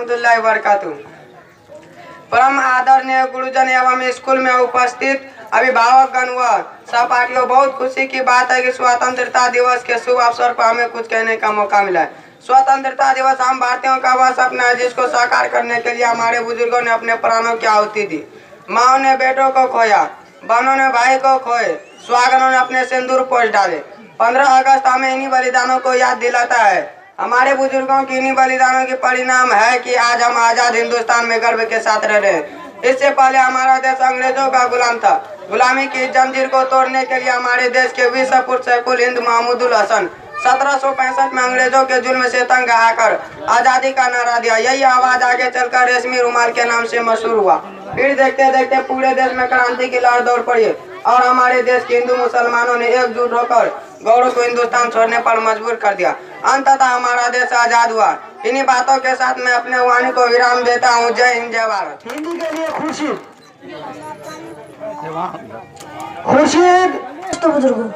रहमतुल्लाहि व बरकातुहू। परम आदरणीय गुरुजन एवं स्कूल में उपस्थित अभिभावकगण व सहपाठियों, बहुत खुशी की बात है कि स्वतंत्रता दिवस के शुभ अवसर पर हमें कुछ कहने का मौका मिला है। स्वतंत्रता दिवस हम भारतीयों का वह सपना है जिसको साकार करने के लिए हमारे बुजुर्गों ने अपने प्राणों की आहुति दी। माओ ने बेटों को खोया, बहनों ने भाई को खोए, सुहागनों ने अपने सिंदूर पोंछ डाले। 15 अगस्त हमें इन्हीं बलिदानों को याद दिलाता है। हमारे बुजुर्गों की इन्हीं बलिदानों के परिणाम है कि आज हम आजाद हिंदुस्तान में गर्व के साथ रह रहे हैं। इससे पहले हमारा देश अंग्रेजों का गुलाम था। गुलामी की जंजीर को तोड़ने के लिए हमारे देश के वीर सपूत सैफुल हिंद महमूदुल हसन 1765 में अंग्रेजों के जुल्म से तंग आकर आजादी का नारा दिया। यही आवाज आगे चलकर रेशमी रुमाल के नाम से मशहूर हुआ। फिर देखते देखते पूरे देश में क्रांति की लहर दौड़ पड़ी और हमारे देश के हिंदू मुसलमानों ने एकजुट होकर गौरव को हिंदुस्तान छोड़ने पर मजबूर कर दिया। अंततः हमारा देश आजाद हुआ। इन्हीं बातों के साथ मैं अपने वाणी को विराम देता हूँ। जय हिंद, जय भारत। हिंदी के लिए खुर्शीद बुजुर्गों,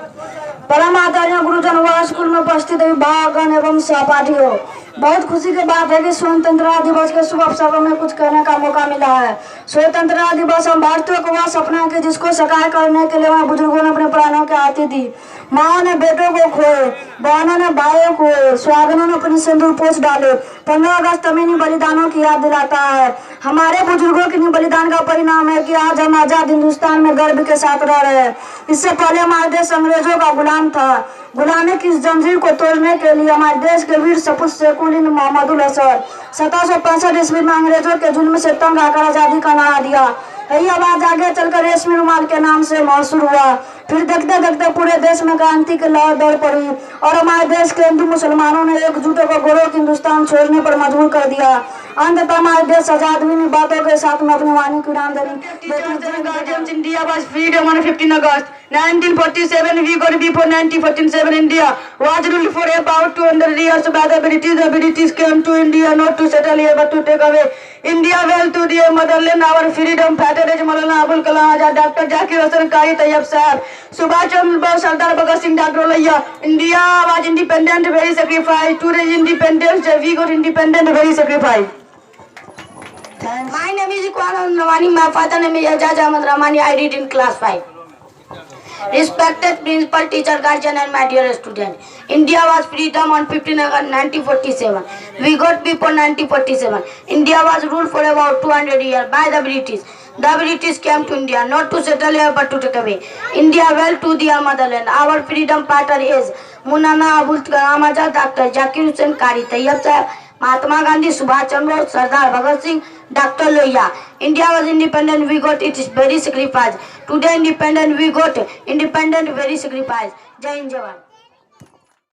परम आदरणीय गुरुजन व स्कूल में उपस्थित अभिभावकगण एवं सहपाठियों, बहुत खुशी की बात है कि स्वतंत्रता दिवस के शुभ अवसर पर हमें कुछ कहने का मौका मिला है। स्वतंत्रता दिवस हम भारतीयों को वह सपना है जिसको साकार करने के लिए हमारे बुजुर्गों ने अपने प्राणों की आहुति दी। माओ ने बेटों को खोए, बहनों ने भाइयों को, सुहागनों ने अपने सिंदूर पोंछ डाले। 15 अगस्त हमें इन बलिदानों की याद दिलाता है। हमारे बुजुर्गों के बलिदान का परिणाम है कि आज हम आजाद हिंदुस्तान में गर्व के साथ रह रहे हैं। इससे पहले हमारा देश अंग्रेजों का गुलाम था। गुलामी की जंजीर को तोड़ने के लिए हमारे देश के वीर सपूत सैफुल हिंद महमूदुल हसन 1765 ईस्वी में अंग्रेजों के जुल्म से तंग आकर आजादी का नारा दिया। यही आवाज आगे चलकर रेशमी रुमाल के नाम से मशहूर हुआ। फिर देखते देखते पूरे देश में क्रांति की लहर दौड़ पड़ी और हमारे देश के हिंदू मुसलमानों ने एकजुट होकर गौरव हिंदुस्तान छोड़ने पर मजबूर कर दिया। अंततः हमारे देश आजाद हुई। इन बातों के साथ में अपनी वाणी की विराम दे। India was freedom on 15 August 1947. We got before 1947. India was ruled for about 200 years by the British. The British came to India not to settle here but to take away India well to their motherland. Our freedom fighters Maulana Abul Kalam Azad, Dr. Zakir Hussain, Qari Tayyab Sahab, Subhash Chandra Bose, Sardar Bhagat Singh, Dr. Laya. India was independent, very sacrificed. Today independence, we got independent, very sacrificed. My name is Iqbal Ramani. My father name is Ajaz Ahmad Ramani. I read in class 5. Respected principal, teacher, guardian and my dear student. India was freedom on 15 August 1947. We got before 1947. India was ruled for about 200 years by the British. The British came to India not to settle here but to take away India well to their motherland. Our freedom fighter is Maulana Abul Kalam Azad, Dr. Zakir Hussain, Qari Tayyab Sahab, Mahatma Gandhi, Subhash Chandra Bose, Sardar Bhagat Singh, Dr. Loya. India was independent, we got it is very sacrifice. Today independent, we got independent, very sacrifice. Jai Hind, Jai Bharat.